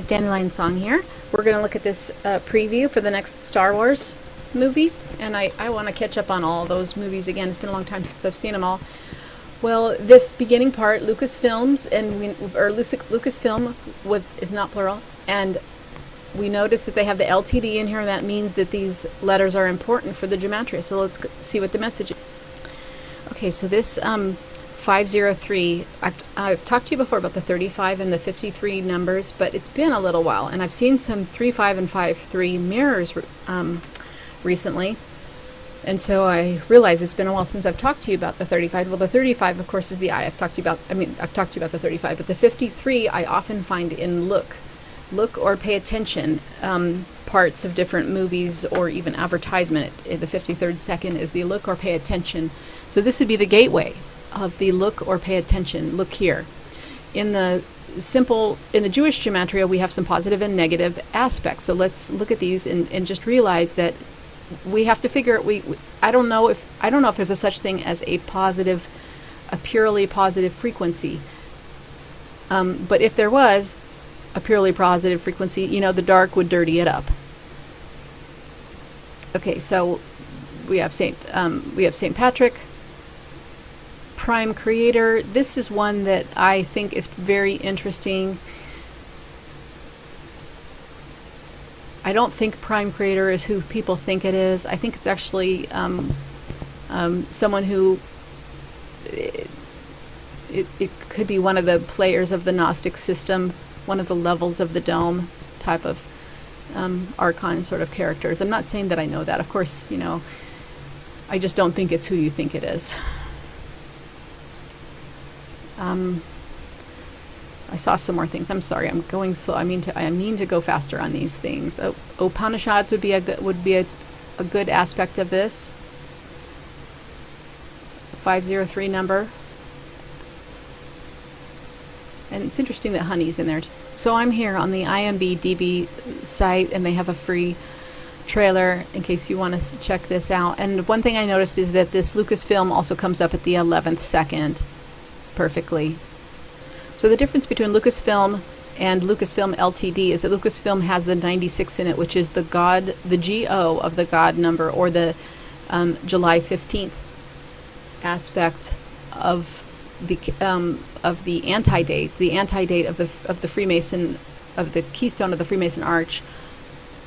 guys, Dandelion Song here. We're going to look at this preview for the next Star Wars movie, and I want to catch up on all those movies again. It's been a long time since I've seen them all. Well, this beginning part, Lucasfilms, Lucasfilm is not plural, and we notice that they have the Ltd in here, and that means that these letters are important for the Gematria. So let's see what the message is. Okay, so this 503, I've talked to you before about the 35 and the 53 numbers, but it's been a little while, and I've seen some 35 and 53 mirrors recently, and so I realize it's been a while since I've talked to you about the 35. Well, the 35, of course, is the eye. I've talked to you about the 35, but the 53 I often find in look or pay attention parts of different movies or even advertisement. The 53rd second is the look or pay attention. So this would be the gateway of the look or pay attention. Look here. In the Jewish Gematria, we have some positive and negative aspects. So let's look at these and just realize that we have to figure I don't know if there's a such thing as a purely positive frequency. But if there was a purely positive frequency, the dark would dirty it up. Okay, so we have Saint Patrick, Prime Creator. This is one that I think is very interesting. I don't think Prime Creator is who people think it is. I think it's actually someone who it could be one of the players of the Gnostic system, one of the levels of the dome type of archon sort of characters. I'm not saying that I know that. Of course, I just don't think it's who you think it is. I saw some more things. I'm sorry, I'm going slow. I mean to go faster on these things. Upanishads would be a good aspect of this. 503 number. And it's interesting that honey's in there. So I'm here on the IMDb site, and they have a free trailer in case you want to check this out. And one thing I noticed is that this Lucasfilm also comes up at the 11th second perfectly. So the difference between Lucasfilm and Lucasfilm Ltd is that Lucasfilm has the 96 in it, which is the GO of the God number, or the July 15th aspect of the antidate of the Freemason, of the keystone of the Freemason arch,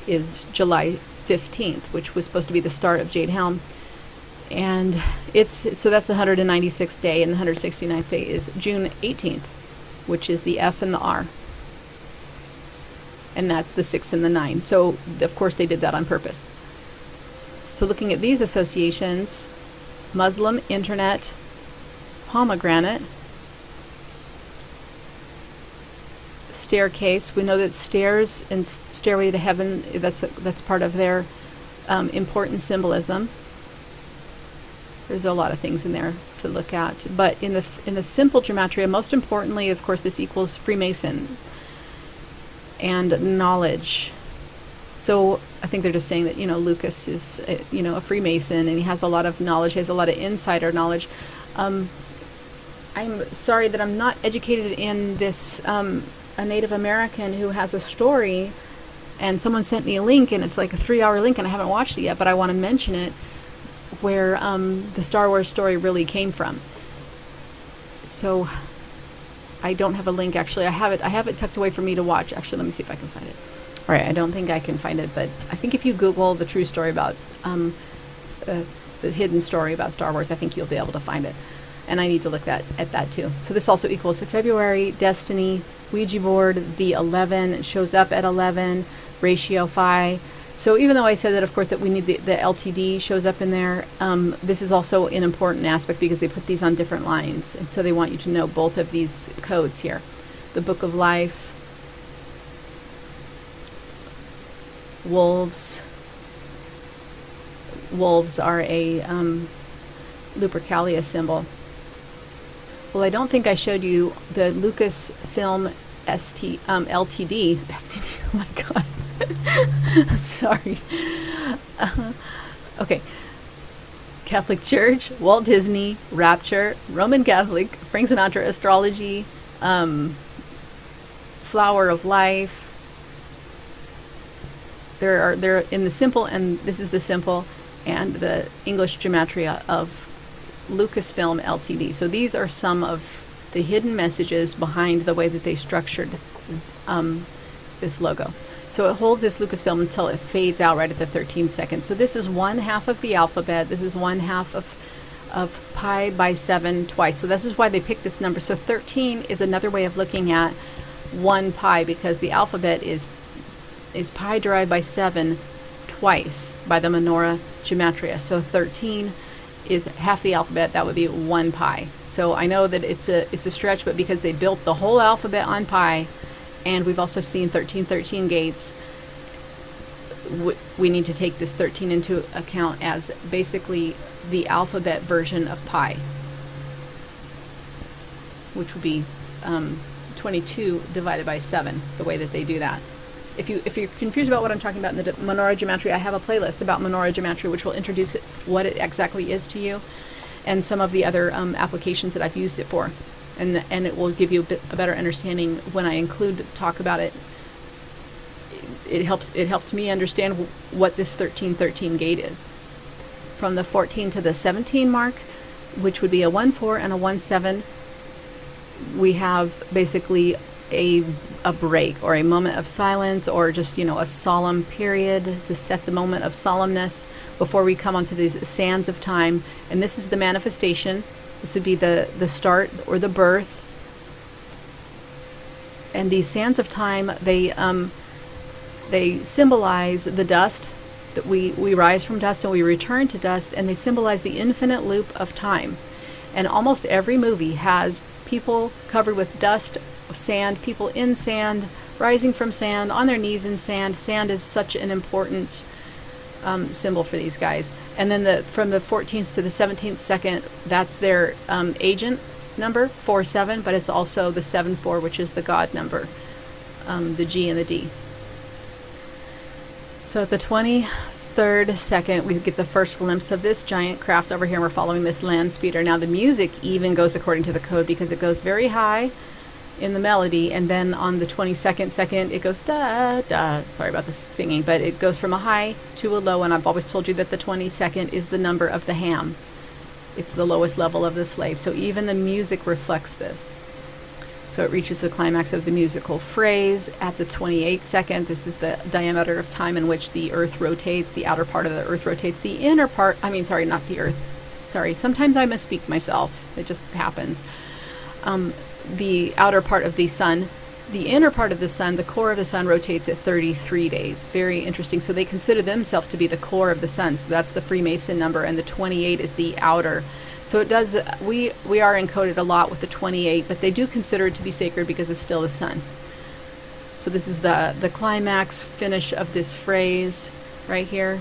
is July 15th, which was supposed to be the start of Jade Helm. And so that's the 196th day, and the 169th day is June 18th, which is the F and the R. And that's the 6 and the 9. So, of course, they did that on purpose. So looking at these associations, Muslim, Internet, pomegranate, staircase. We know that stairs and stairway to heaven, that's part of their important symbolism. There's a lot of things in there to look at, but in the simple Gematria, most importantly, of course, this equals Freemason and knowledge. So I think they're just saying that Lucas is a Freemason, and he has a lot of knowledge. He has a lot of insider knowledge. I'm sorry that I'm not educated in this. A Native American who has a story, and someone sent me a link, and it's like a 3-hour link, and I haven't watched it yet, but I want to mention it, where the Star Wars story really came from. So I don't have a link, actually. I have it tucked away for me to watch. Actually, let me see if I can find it. All right, I don't think I can find it, but I think if you Google the true story about the hidden story about Star Wars, I think you'll be able to find it. And I need to look at that too. So this also equals to February, Destiny, Ouija board, the 11, it shows up at 11, ratio phi. So even though I said that, of course, that we need the LTD shows up in there, this is also an important aspect because they put these on different lines. And so they want you to know both of these codes here. The Book of Life, wolves. Wolves are a Lupercalia symbol. Well, I don't think I showed you the Lucasfilm Ltd. STD. Oh my God. Sorry. Okay. Catholic Church, Walt Disney, Rapture, Roman Catholic, Frank Sinatra, astrology, Flower of Life, They're in the simple, and this is the simple, and the English Gematria of Lucasfilm Ltd. So these are some of the hidden messages behind the way that they structured this logo. So it holds this Lucasfilm until it fades out right at the 13 seconds. So this is 1/2 of the alphabet. This is 1/2 of pi by 7 twice. So this is why they picked this number. So 13 is another way of looking at 1 pi, because the alphabet is pi divided by 7 twice by the menorah gematria. So 13 is half the alphabet. That would be 1 pi. So I know that it's a stretch, but because they built the whole alphabet on pi, and we've also seen 1313 gates, we need to take this 13 into account as basically the alphabet version of pi, which would be 22 divided by 7, the way that they do that. If you're confused about what I'm talking about in the menorah gematria, I have a playlist about menorah gematria, which will introduce what it exactly is to you, and some of the other applications that I've used it for, and it will give you a better understanding when I talk about it. It helped me understand what this 1313 gate is. From the 14 to the 17 mark, which would be a 1-4 and a 1-7, we have basically a break, or a moment of silence, or just, a solemn period to set the moment of solemnness before we come onto these sands of time. And this is the manifestation. This would be the start, or the birth. And these sands of time, they symbolize the dust, that we rise from dust and we return to dust, and they symbolize the infinite loop of time. And almost every movie has people covered with dust, sand, people in sand, rising from sand, on their knees in sand. Sand is such an important symbol for these guys. And then from the 14th to the 17th second, that's their agent number, 4-7, but it's also the 7-4, which is the God number, the G and the D. So at the 23rd second, we get the first glimpse of this giant craft over here. We're following this land speeder. Now the music even goes according to the code, because it goes very high in the melody, and then on the 22nd second it goes da da. Sorry about the singing, but it goes from a high to a low, and I've always told you that the 22nd is the number of the ham. It's the lowest level of the slave. So even the music reflects this. So it reaches the climax of the musical phrase at the 28th second. This is the diameter of time in which the earth rotates. The outer part of the earth rotates. The inner part, sorry, not the earth. Sorry, sometimes I misspeak myself. It just happens. The outer part of the sun, the inner part of the sun, the core of the sun, rotates at 33 days. Very interesting. So they consider themselves to be the core of the sun. So that's the Freemason number, and the 28 is the outer. So it does. We are encoded a lot with the 28, but they do consider it to be sacred because it's still the sun. So this is the climax finish of this phrase right here.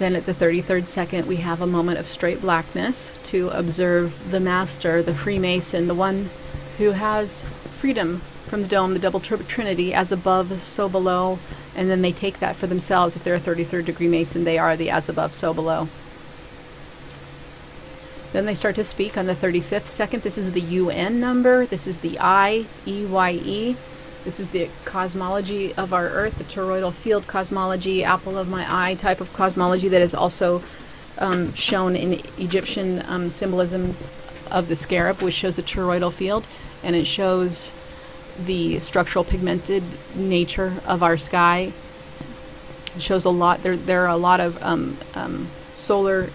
Then at the 33rd second, we have a moment of straight blackness to observe the master, the Freemason, the one who has freedom from the dome, the double trinity, as above, so below. And then they take that for themselves. If they're a 33rd degree Mason, they are the as above, so below. Then they start to speak on the 35th second. This is the UN number. This is the IEYE. This is the cosmology of our Earth, the toroidal field cosmology, apple of my eye type of cosmology that is also shown in Egyptian symbolism of the scarab, which shows the toroidal field, and it shows the structural pigmented nature of our sky. It shows a lot. There are a lot of solar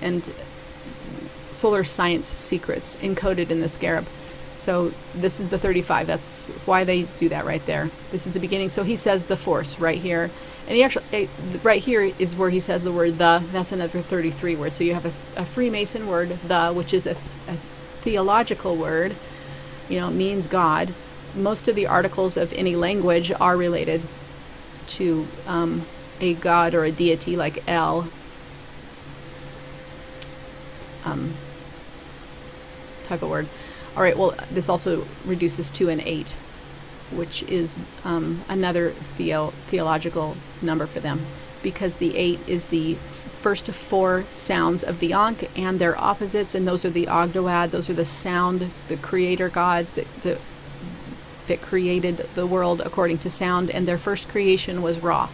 science secrets encoded in the scarab. So this is the 35. That's why they do that right there. This is the beginning. So he says the force right here. And he actually, right here is where he says the word the. That's another 33 word. So you have a Freemason word, the, which is a theological word, means God. Most of the articles of any language are related to a god or a deity, like El. Type of word. All right, well, this also reduces to an 8, which is another theological number for them, because the 8 is the first 4 sounds of the Ankh and their opposites, and those are the Ogdoad. Those are the sound, the creator gods, the that created the world according to sound, and their first creation was Ra.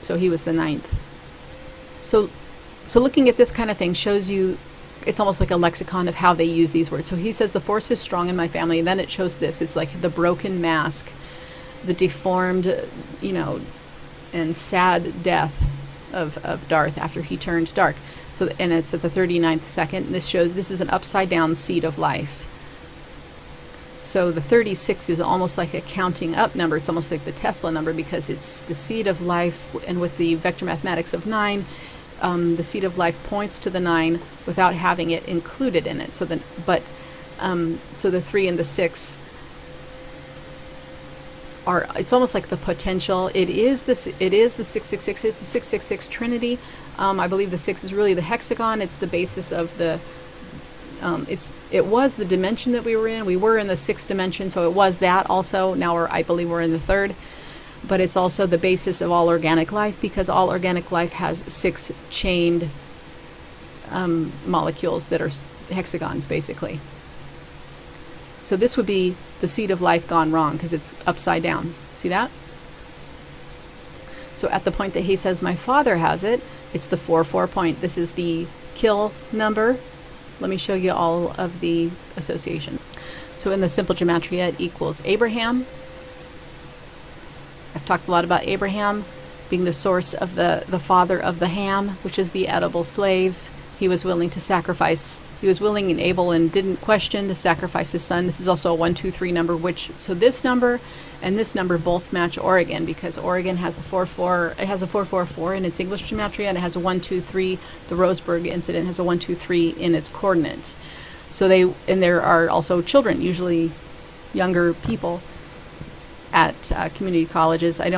So he was the 9th. So looking at this kind of thing shows you, it's almost like a lexicon of how they use these words. So he says the Force is strong in my family, and then it shows this. It's like the broken mask, the deformed, and sad death of Darth after he turned dark. So, and it's at the 39th second. And this shows this is an upside down seed of life. So the 36 is almost like a counting up number. It's almost like the Tesla number, because it's the seed of life, and with the vector mathematics of 9, the seed of life points to the 9 without having it included in it. So the 3 and the 6 are, it's almost like the potential. It is the 666. It's the 666 Trinity. I believe the 6 is really the hexagon. It's the basis of the. It was the dimension that we were in. We were in the 6th dimension, so it was that also. Now I believe we're in the 3rd. But it's also the basis of all organic life, because all organic life has 6 chained molecules that are hexagons, basically. So this would be the seed of life gone wrong, because it's upside down. See that? So at the point that he says my father has it, it's the 4-4 point. This is the kill number. Let me show you all of the association. So in the simple gematria, it equals Abraham. I've talked a lot about Abraham being the source of the father of the ham, which is the edible slave. He was willing to sacrifice. He was willing and able and didn't question to sacrifice his son. This is also a 1, 2, 3 number, so this number and this number both match Oregon, because Oregon has a 4-4. It has a 4-4-4 in its English gematria, and it has a 1, 2, 3. The Roseburg incident has a 1, 2, 3 in its coordinate. So there are also children, usually younger people, at community colleges. I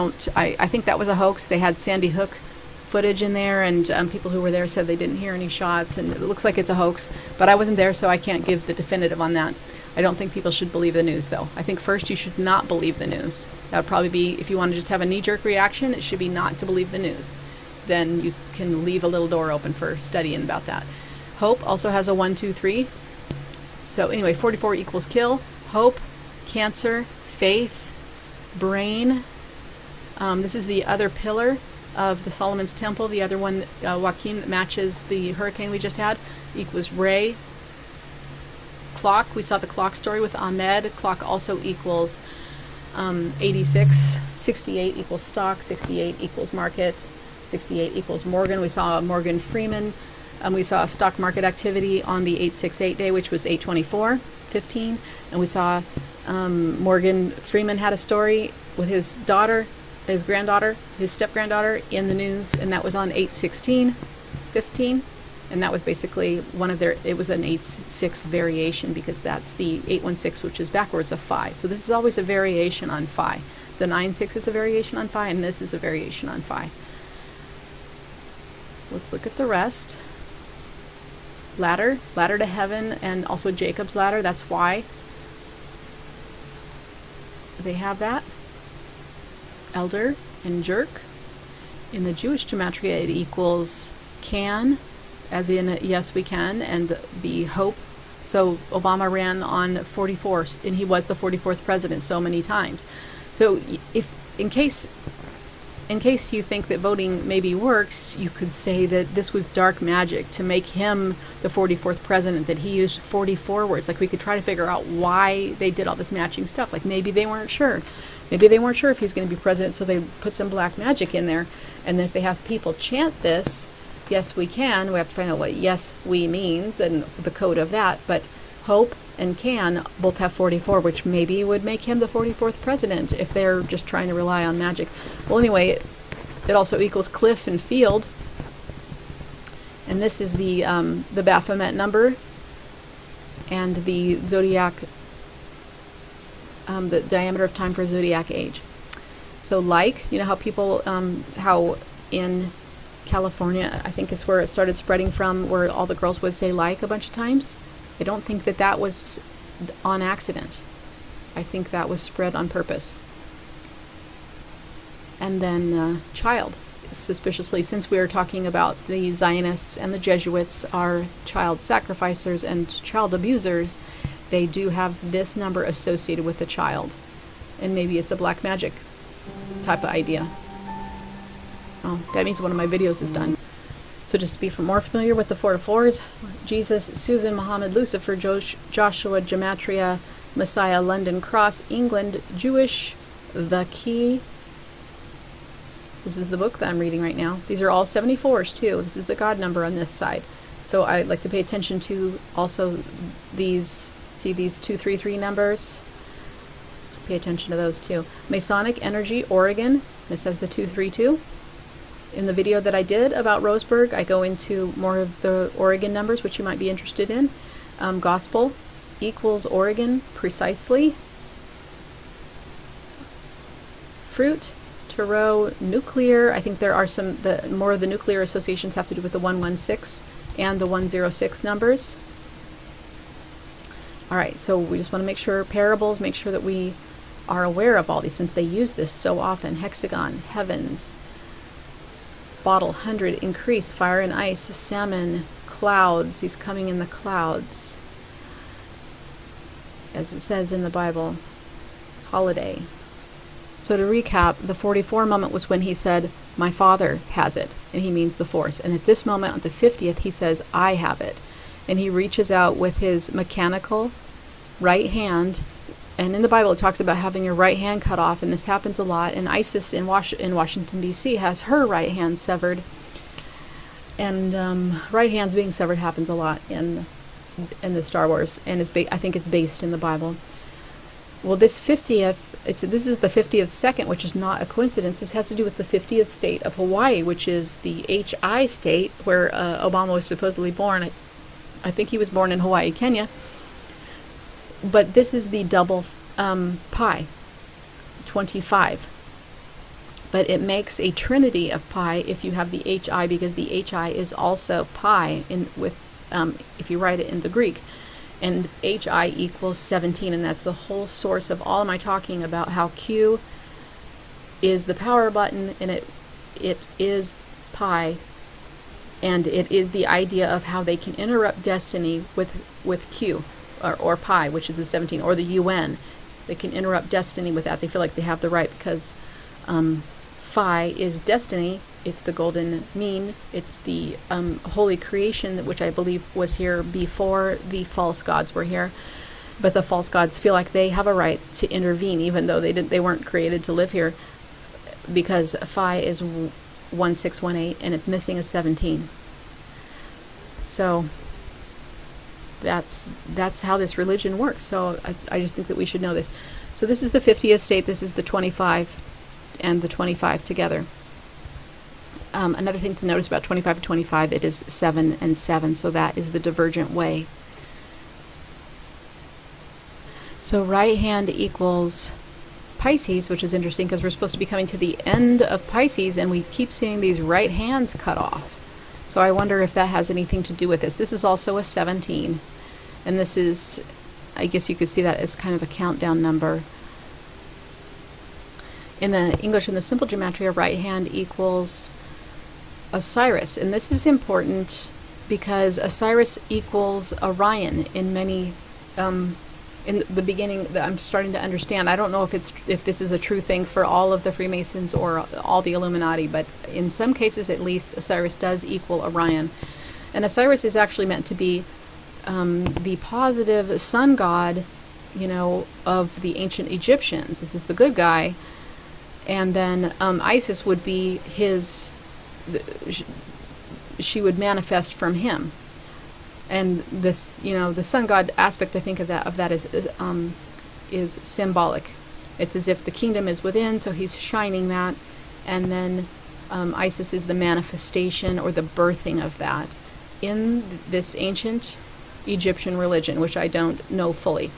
think that was a hoax. They had Sandy Hook footage in there, and people who were there said they didn't hear any shots, and it looks like it's a hoax, but I wasn't there, so I can't give the definitive on that. I don't think people should believe the news, though. I think first you should not believe the news. That would probably be, if you want to just have a knee-jerk reaction, it should be not to believe the news. Then you can leave a little door open for studying about that. Hope also has a 1, 2, 3. So anyway, 44 equals kill. Hope, Cancer, faith, brain. This is the other pillar of the Solomon's Temple. The other one, Joaquin, that matches the hurricane we just had, equals Ray. Clock, we saw the clock story with Ahmed. Clock also equals 86. 68 equals stock. 68 equals market. 68 equals Morgan. We saw Morgan Freeman. We saw stock market activity on the 868 day, which was 8/24/15. And we saw Morgan Freeman had a story with his daughter, his granddaughter, his step-granddaughter in the news, and that was on 8/16/15. And that was basically one of their, it was an 8/6 variation, because that's the 8/16, which is backwards of phi. So this is always a variation on phi. The 9/6 is a variation on phi, and this is a variation on phi. Let's look at the rest. Ladder to heaven, and also Jacob's ladder, that's why they have that. Elder and jerk. In the Jewish gematria, it equals can, as in yes we can, and the hope. So Obama ran on 44, and he was the 44th president so many times. So if in case you think that voting maybe works, you could say that this was dark magic to make him the 44th president, that he used 44 words. Like, we could try to figure out why they did all this matching stuff. Like, maybe they weren't sure. Maybe they weren't sure if he was going to be president, so they put some black magic in there. And if they have people chant this, yes we can, we have to find out what yes we means and the code of that. But hope and can both have 44, which maybe would make him the 44th president if they're just trying to rely on magic. Well, anyway, it also equals cliff and field. And this is the Baphomet number and the zodiac, the diameter of time for zodiac age. So like, you know how people, how in California, I think is where it started spreading from, where all the girls would say like a bunch of times. I don't think that that was on accident. I think that was spread on purpose. And then child, suspiciously, since we are talking about the Zionists and the Jesuits are child sacrificers and child abusers, they do have this number associated with the child. And maybe it's a black magic type of idea. Oh, that means one of my videos is done. So just to be more familiar with the 4 to 4s, Jesus, Susan, Muhammad, Lucifer, Joshua, Gematria, Messiah, London, Cross, England, Jewish, the key. This is the book that I'm reading right now. These are all 74s too. This is the God number on this side. So I like to pay attention to also these, see these 233 numbers? Pay attention to those too. Masonic Energy, Oregon. This has the 232. In the video that I did about Roseburg, I go into more of the Oregon numbers, which you might be interested in. Gospel equals Oregon precisely. Fruit, tarot, nuclear. I think there are some, more of the nuclear associations have to do with the 116 and the 106 numbers. All right, so we just want to make sure, parables, make sure that we are aware of all these since they use this so often. Hexagon, heavens, bottle, 100, increase, fire and ice, salmon, clouds, he's coming in the clouds, as it says in the Bible, holiday. So to recap, the 44 moment was when he said, my Father has it, and he means the Force. And at this moment, at the 50th, he says, I have it. And he reaches out with his mechanical right hand. And in the Bible, it talks about having your right hand cut off, and this happens a lot. And Isis in Washington, D.C. has her right hand severed. And right hands being severed happens a lot in the Star Wars, and I think it's based in the Bible. Well, this 50th, this is the 50th second, which is not a coincidence. This has to do with the 50th state of Hawaii, which is the HI state where Obama was supposedly born. I think he was born in Hawaii, Kenya. But this is the double pi, 25. But it makes a trinity of pi if you have the HI, because the HI is also pi if you write it in the Greek. And HI equals 17, and that's the whole source of all my talking about how Q is the power button, and it is pi, and it is the idea of how they can interrupt destiny with Q, or pi, which is the 17, or the UN. They can interrupt destiny with that. They feel like they have the right because Phi is destiny. It's the golden mean. It's the holy creation, which I believe was here before the false gods were here. But the false gods feel like they have a right to intervene, even though they weren't created to live here, because Phi is 1618 and it's missing a 17. So that's how this religion works. So I just think that we should know this. So this is the 50th state. This is the 25 and the 25 together. Another thing to notice about 25 and 25, it is 7 and 7, so that is the divergent way. So right hand equals Pisces, which is interesting because we're supposed to be coming to the end of Pisces, and we keep seeing these right hands cut off. So I wonder if that has anything to do with this. This is also a 17, and this is, I guess you could see that as kind of a countdown number. In the English, in the simple gematria, right hand equals Osiris, and this is important because Osiris equals Orion in many, in the beginning, I'm starting to understand. I don't know if this is a true thing for all of the Freemasons or all the Illuminati, but in some cases at least, Osiris does equal Orion. And Osiris is actually meant to be the positive sun god, of the ancient Egyptians. This is the good guy. And then Isis would be his, she would manifest from him. And this, the sun god aspect, I think of that is symbolic. It's as if the kingdom is within, so he's shining that, and then Isis is the manifestation or the birthing of that in this ancient Egyptian religion, which I don't know fully.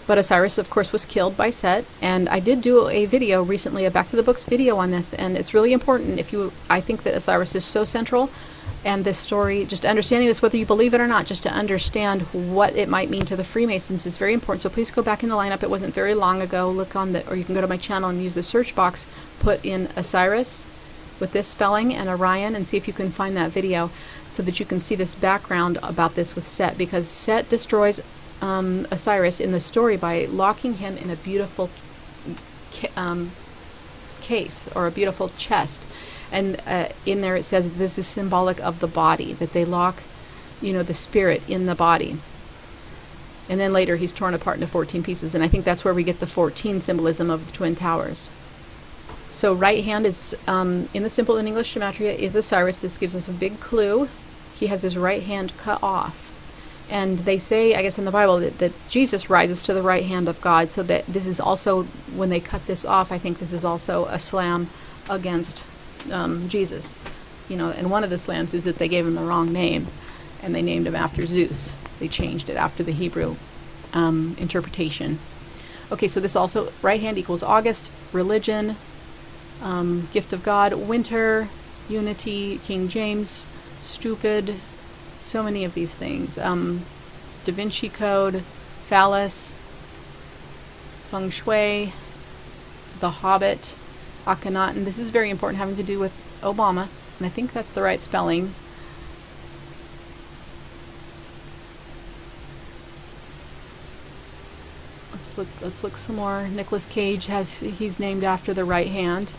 But Osiris, of course, was killed by Set, and I did do a video recently, a Back to the Books video on this, and it's really important. I think that Osiris is so central, and this story, just understanding this, whether you believe it or not, just to understand what it might mean to the Freemasons is very important. So please go back in the lineup. It wasn't very long ago. Look on or you can go to my channel and use the search box, put in Osiris, with this spelling and Orion, and see if you can find that video so that you can see this background about this with Set, because Set destroys Osiris in the story by locking him in a beautiful case, or a beautiful chest, and in there it says this is symbolic of the body, that they lock, you know, the spirit in the body. And then later he's torn apart into 14 pieces, and I think that's where we get the 14 symbolism of the Twin Towers. So right hand is, in the simple in English Gematria, is Osiris. This gives us a big clue. He has his right hand cut off. And they say, I guess in the Bible, that Jesus rises to the right hand of God, so that this is also, when they cut this off, I think this is also a slam against Jesus. You know, and one of the slams is that they gave him the wrong name, and they named him after Zeus. They changed it after the Hebrew interpretation. Okay, so this also, right hand equals August, religion, gift of God, winter, unity, King James, stupid, so many of these things. Da Vinci Code, phallus, feng shui, the Hobbit, Akhenaten. This is very important, having to do with Obama, and I think that's the right spelling. Let's look some more. Nicolas Cage he's named after the right hand.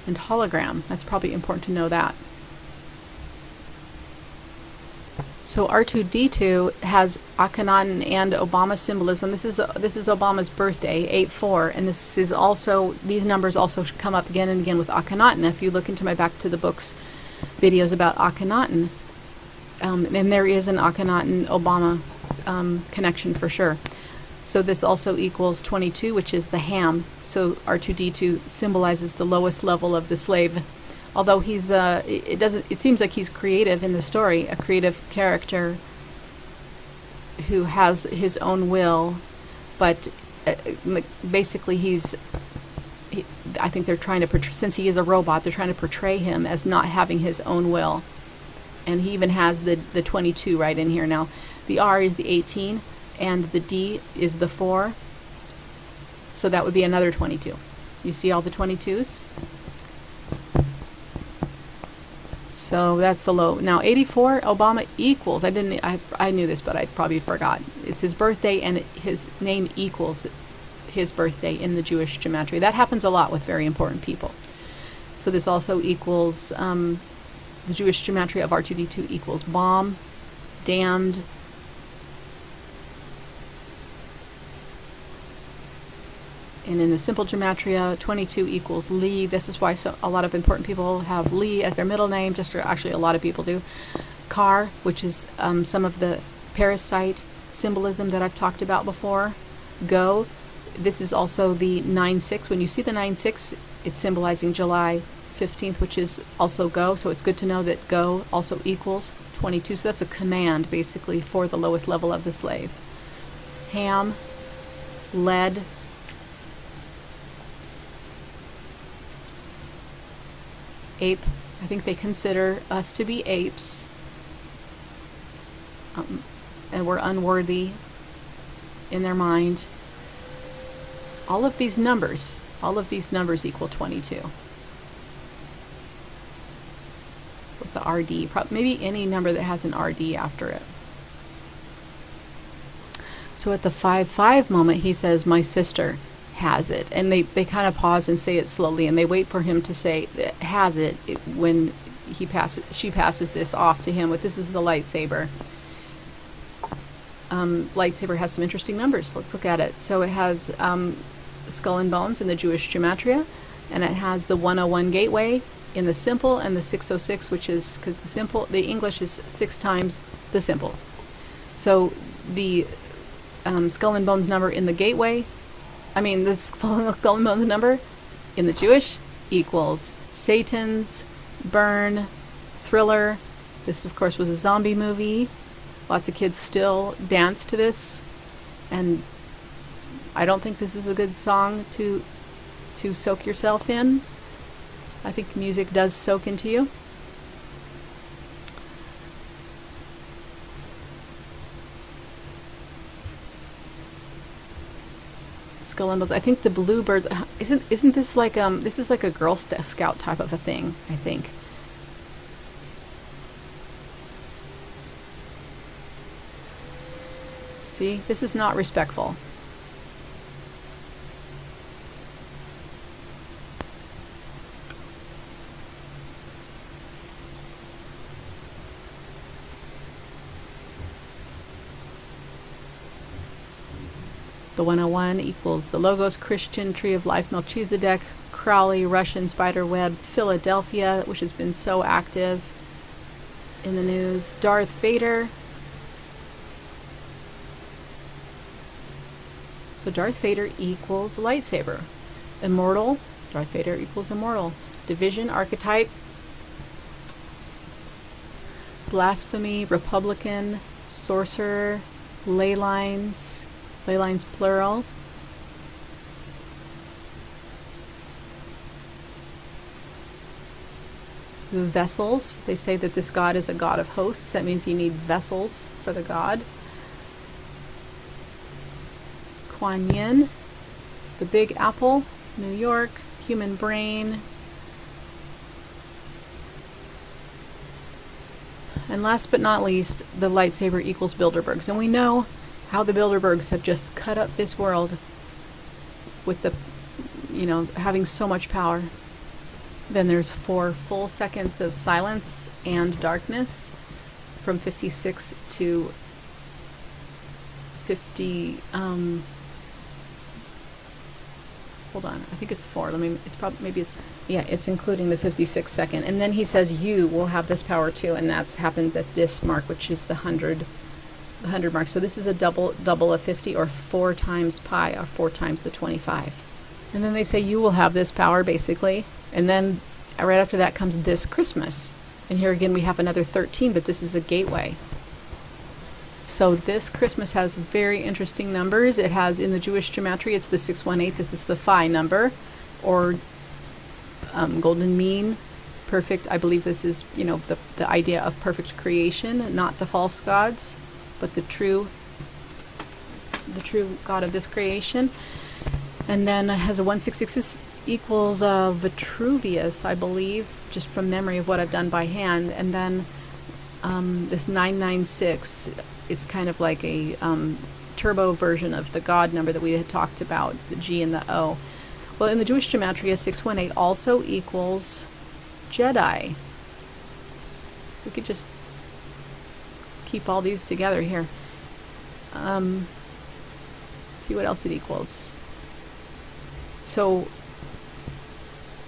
And hologram, that's probably important to know that. So R2-D2 has Akhenaten and Obama symbolism. This is Obama's birthday, 8/4, and this is also, these numbers also come up again and again with Akhenaten. If you look into my Back to the Books videos about Akhenaten, and there is an Akhenaten-Obama connection for sure. So this also equals 22, which is the ham. So R2-D2 symbolizes the lowest level of the slave. Although he's, it seems like he's creative in the story, a creative character who has his own will, but basically I think they're trying to portray, since he is a robot, they're trying to portray him as not having his own will. And he even has the 22 right in here. Now, the R is the 18, and the D is the 4, so that would be another 22. You see all the 22s? So that's the low. Now 84, Obama equals, I knew this, but I probably forgot. It's his birthday, and his name equals his birthday in the Jewish gematria. That happens a lot with very important people. So this also equals, the Jewish gematria of R2-D2 equals bomb, damned, and in the simple gematria, 22 equals Li. This is why a lot of important people have Li as their middle name, just actually a lot of people do. Kar, which is some of the parasite symbolism that I've talked about before. Go, this is also the 9/6. When you see the 9/6, it's symbolizing July 15th, which is also go, so it's good to know that go also equals 22. So that's a command, basically, for the lowest level of the slave. Ham, lead, ape. I think they consider us to be apes, and we're unworthy in their mind. All of these numbers equal 22. With the RD, maybe any number that has an RD after it. So at the 5/5 moment, he says, "My sister has it," and they kind of pause and say it slowly, and they wait for him to say has it when she passes this off to him with, this is the lightsaber. Lightsaber has some interesting numbers. Let's look at it. So it has skull and bones in the Jewish gematria, and it has the 101 gateway in the simple, and the 606, which is, because the English is 6 times the simple. So the skull and bones number in the gateway, the skull and bones number in the Jewish equals Satan's, burn, thriller. This, of course, was a zombie movie. Lots of kids still dance to this, and I don't think this is a good song to soak yourself in. I think music does soak into you. skull and bones. I think the bluebirds, isn't this like this is like a Girl Scout type of a thing, I think. See, this is not respectful. The 101 equals the Logos, Christian, Tree of Life, Melchizedek, Crowley, Russian, Spiderweb, Philadelphia, which has been so active in the news, Darth Vader. So Darth Vader equals lightsaber. Immortal, Darth Vader equals immortal. Division, archetype. Blasphemy, Republican, sorcerer, ley lines plural. Vessels, they say that this god is a god of hosts. That means you need vessels for the god. Kuan Yin, the Big Apple, New York, human brain. And last but not least, the lightsaber equals Bilderbergs. And we know how the Bilderbergs have just cut up this world with the, having so much power. Then there's 4 full seconds of silence and darkness from 56 to 50. Hold on, I think it's 4. It's including the 56 second. And then he says you will have this power too, and that happens at this mark, which is the 100 mark. So this is a double of 50, or 4 times pi, or 4 times the 25. And then they say you will have this power, basically. And then right after that comes this Christmas. And here again we have another 13, but this is a gateway. So this Christmas has very interesting numbers. It has, in the Jewish gematria, it's the 618. This is the phi number, or golden mean, perfect. I believe this is, the idea of perfect creation, not the false gods, but the true God of this creation. And then it has a 166 equals Vitruvius, I believe, just from memory of what I've done by hand. And then this 996, it's kind of like a turbo version of the God number that we had talked about, the G and the O. Well, in the Jewish gematria, 618 also equals Jedi. We could just keep all these together here. See what else it equals. So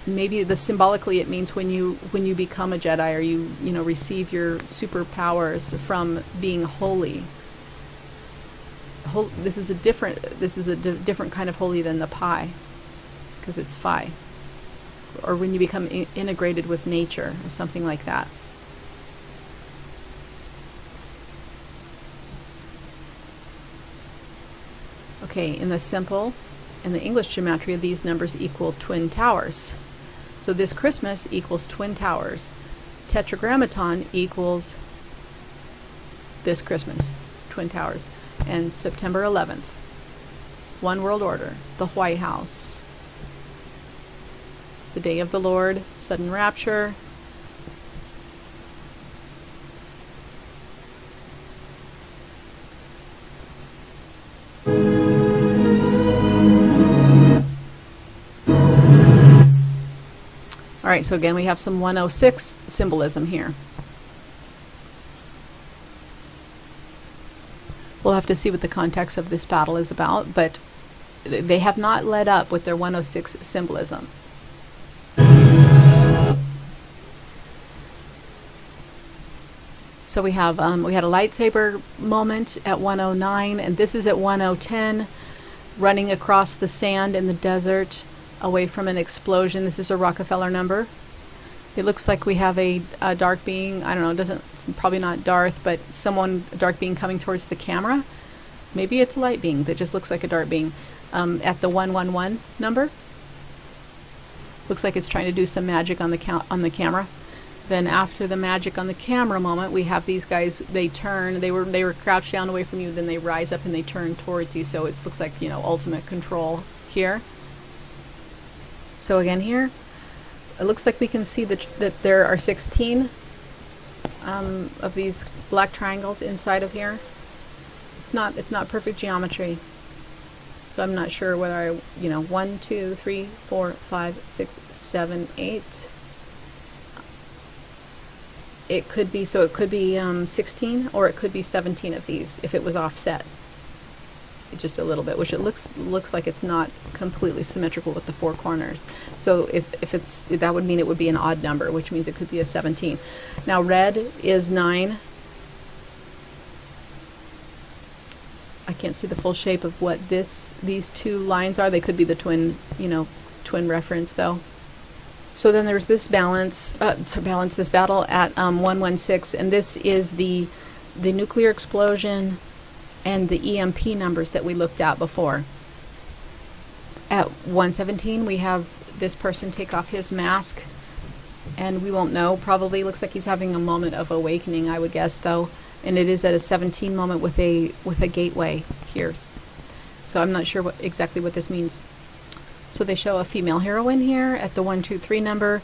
maybe symbolically it means when you become a Jedi, or you receive your superpowers from being holy. This is a different kind of holy than the pi, because it's phi. Or when you become integrated with nature, or something like that. Okay, in the English gematria, these numbers equal twin towers. So this Christmas equals twin towers. Tetragrammaton equals this Christmas, twin towers. And September 11th, one world order, the White House, the day of the Lord, sudden rapture. All right, so again, we have some 106 symbolism here. We'll have to see what the context of this battle is about, but they have not let up with their 106 symbolism. So we had a lightsaber moment at 109, and this is at 1010, running across the sand in the desert, away from an explosion. This is a Rockefeller number. It looks like we have a dark being. I don't know, it's probably not Darth, but a dark being coming towards the camera. Maybe it's a light being that just looks like a dark being. At the 111 number. Looks like it's trying to do some magic on the camera. Then after the magic on the camera moment, we have these guys, they turn, they were crouched down away from you, then they rise up and they turn towards you. So it looks like, ultimate control here. So again here, it looks like we can see that there are 16 of these black triangles inside of here. It's not perfect geometry. So I'm not sure whether I, 1, 2, 3, 4, 5, 6, 7, 8. It could be, 16, or it could be 17 of these if it was offset just a little bit, which it looks like it's not completely symmetrical with the four corners. So if it's, that would mean it would be an odd number, which means it could be a 17. Now red is 9. I can't see the full shape of what these two lines are. They could be the twin reference though. So then there's this this battle at 116, and this is the nuclear explosion and the EMP numbers that we looked at before. At 117, we have this person take off his mask, and we won't know. Probably looks like he's having a moment of awakening, I would guess, though. And it is at a 17 moment with a gateway here. So I'm not sure exactly what this means. So they show a female heroine here at the 123 number.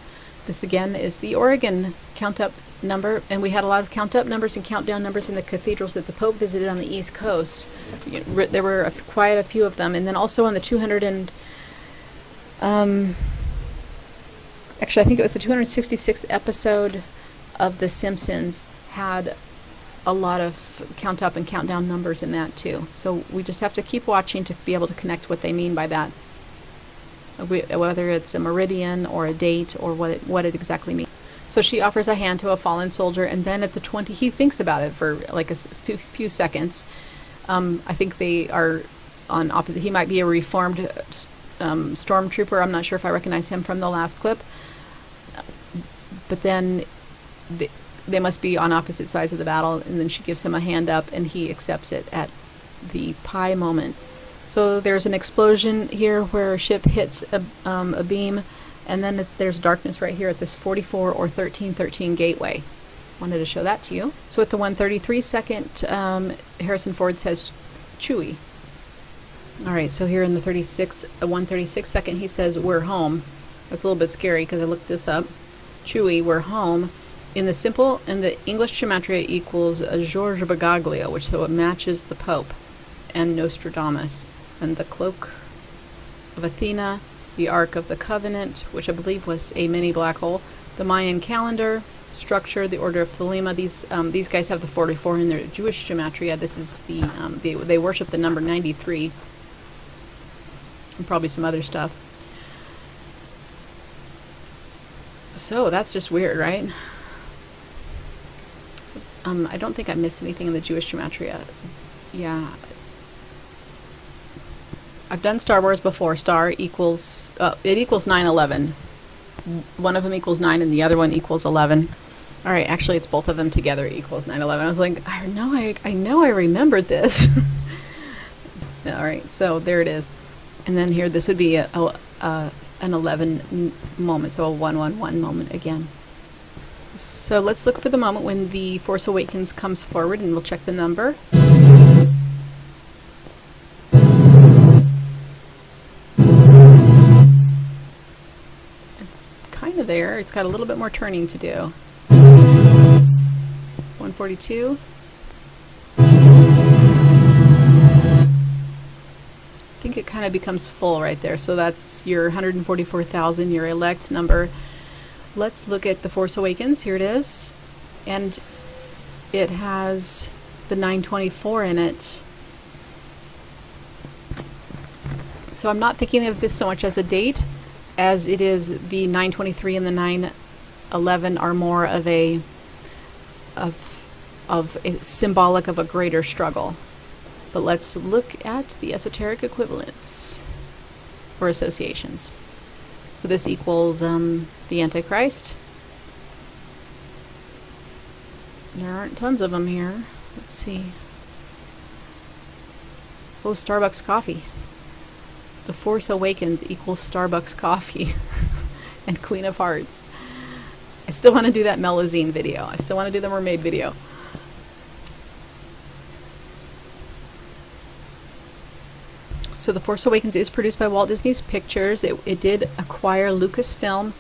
This again is the Oregon count-up number, and we had a lot of count-up numbers and countdown numbers in the cathedrals that the Pope visited on the East Coast. There were quite a few of them, and then also on the 200 and actually I think it was the 266th episode of The Simpsons had a lot of count-up and countdown numbers in that too. So we just have to keep watching to be able to connect what they mean by that. Whether it's a meridian or a date or what it exactly means. So she offers a hand to a fallen soldier, and then at the 20, he thinks about it for like a few seconds. I think they are on opposite. He might be a reformed stormtrooper. I'm not sure if I recognize him from the last clip. But then they must be on opposite sides of the battle, and then she gives him a hand up, and he accepts it at the pi moment. So there's an explosion here where a ship hits a beam, and then there's darkness right here at this 44 or 1313 gateway. Wanted to show that to you. So at the 133 second, Harrison Ford says Chewie. All right, so here in the 136 second, he says we're home. That's a little bit scary because I looked this up. Chewie, we're home. In the English Gematria equals a George Bagaglio, which so it matches the Pope and Nostradamus, and the cloak of Athena, the Ark of the Covenant, which I believe was a mini black hole, the Mayan calendar, structure, the Order of Thelema. These guys have the 44 in their Jewish Gematria. This is they worship the number 93, and probably some other stuff. So that's just weird, right? I don't think I missed anything in the Jewish Gematria. Yeah. I've done Star Wars before. Star equals, it equals 9/11. One of them equals 9 and the other one equals 11. All right, actually it's both of them together equals 9/11. I was like, I know I remembered this. All right, so there it is. And then here, this would be an 11 moment, so a 111 moment again. So let's look for the moment when the Force Awakens comes forward, and we'll check the number. There, it's got a little bit more turning to do. 142. I think it kind of becomes full right there, so that's your 144,000, your elect number. Let's look at the Force Awakens. Here it is, and it has the 924 in it. So I'm not thinking of this so much as a date, as it is the 923 and the 911 are more of a symbolic of a greater struggle. But let's look at the esoteric equivalents or associations. So this equals the Antichrist. There aren't tons of them here. Let's see. Oh, Starbucks coffee. The Force Awakens equals Starbucks coffee and Queen of Hearts. I still want to do that Melusine video. I still want to do the mermaid video. So The Force Awakens is produced by Walt Disney Pictures. It did acquire Lucasfilm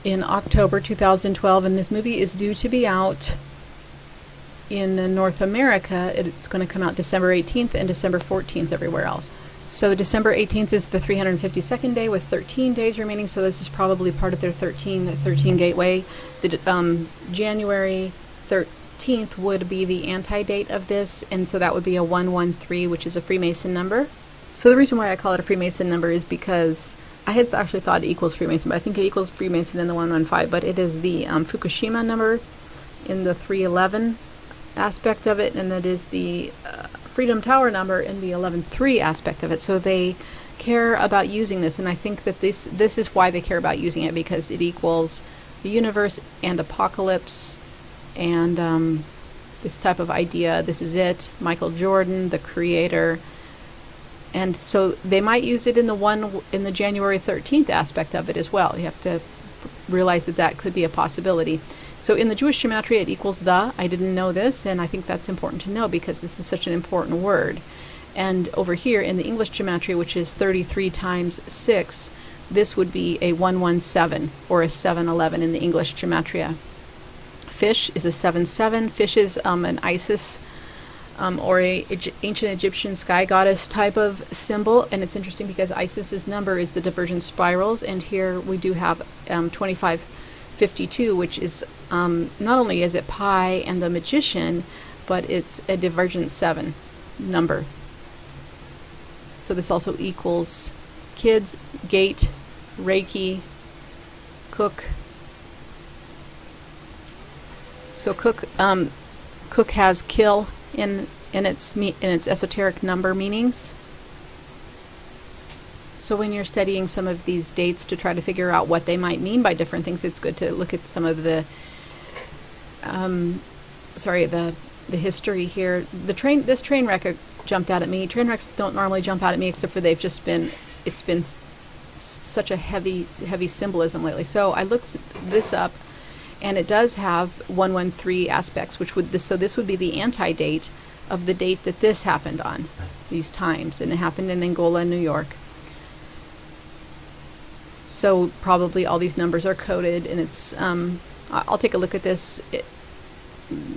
in October 2012, and this movie is due to be out in North America. It's going to come out December 18th and December 14th everywhere else. So December 18th is the 352nd day with 13 days remaining, so this is probably part of their 13 gateway. The January 13th would be the anti-date of this, and so that would be a 113, which is a Freemason number. So the reason why I call it a Freemason number is because I had actually thought it equals Freemason, but I think it equals Freemason in the 115, but it is the Fukushima number in the 311 aspect of it, and that is the Freedom Tower number in the 11.3 aspect of it. So they care about using this, and I think that this is why they care about using it, because it equals the universe and apocalypse and this type of idea. This is it, Michael Jordan, the creator. And so they might use it in the January 13th aspect of it as well. You have to realize that that could be a possibility. So in the Jewish Gematria, it equals the. I didn't know this, and I think that's important to know because this is such an important word. And over here in the English Gematria, which is 33 times 6, this would be a 117 or a 711 in the English Gematria. Fish is a 77. Fish is an Isis or a ancient Egyptian sky goddess type of symbol, and it's interesting because Isis's number is the divergent spirals, and here we do have 2552, which is not only is it pi and the magician, but it's a divergent 7 number. So this also equals kids, gate, Reiki, cook. So cook has kill in its esoteric number meanings. So when you're studying some of these dates to try to figure out what they might mean by different things, it's good to look at some of the the history here. This train wreck jumped out at me. Train wrecks don't normally jump out at me, except for it's been such a heavy symbolism lately. So I looked this up, and it does have 113 aspects, so this would be the anti-date of the date that this happened on, these times, and it happened in Angola, New York. So probably all these numbers are coded, and it's I'll take a look at this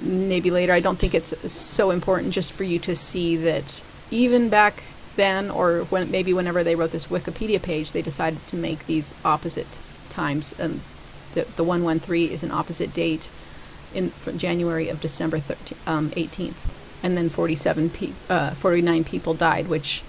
maybe later. I don't think it's so important, just for you to see that even back then, or whenever they wrote this Wikipedia page, they decided to make these opposite times. The 113 is an opposite date from January of December 18th, and then 49 people died, which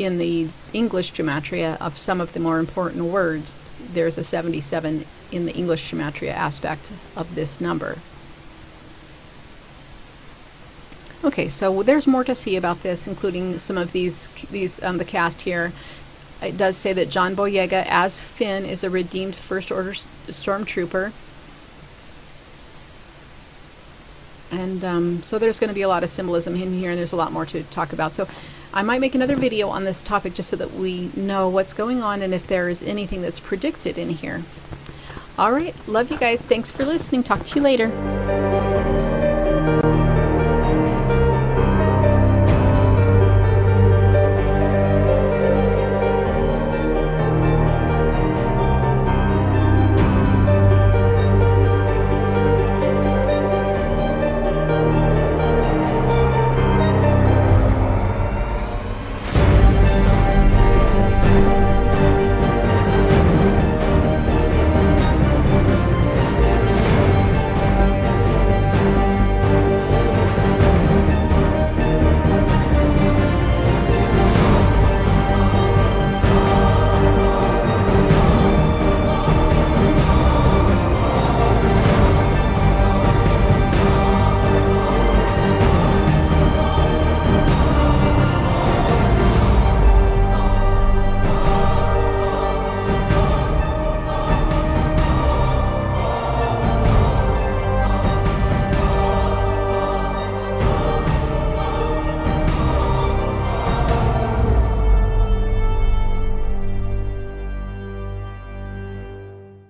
in the English Gematria of some of the more important words, there's a 77 in the English Gematria aspect of this number. Okay, so there's more to see about this, including some of these the cast here. It does say that John Boyega as Finn is a redeemed First Order stormtrooper. And so there's going to be a lot of symbolism in here, and there's a lot more to talk about. So I might make another video on this topic just so that we know what's going on and if there is anything that's predicted in here. All right, love you guys. Thanks for listening. Talk to you later.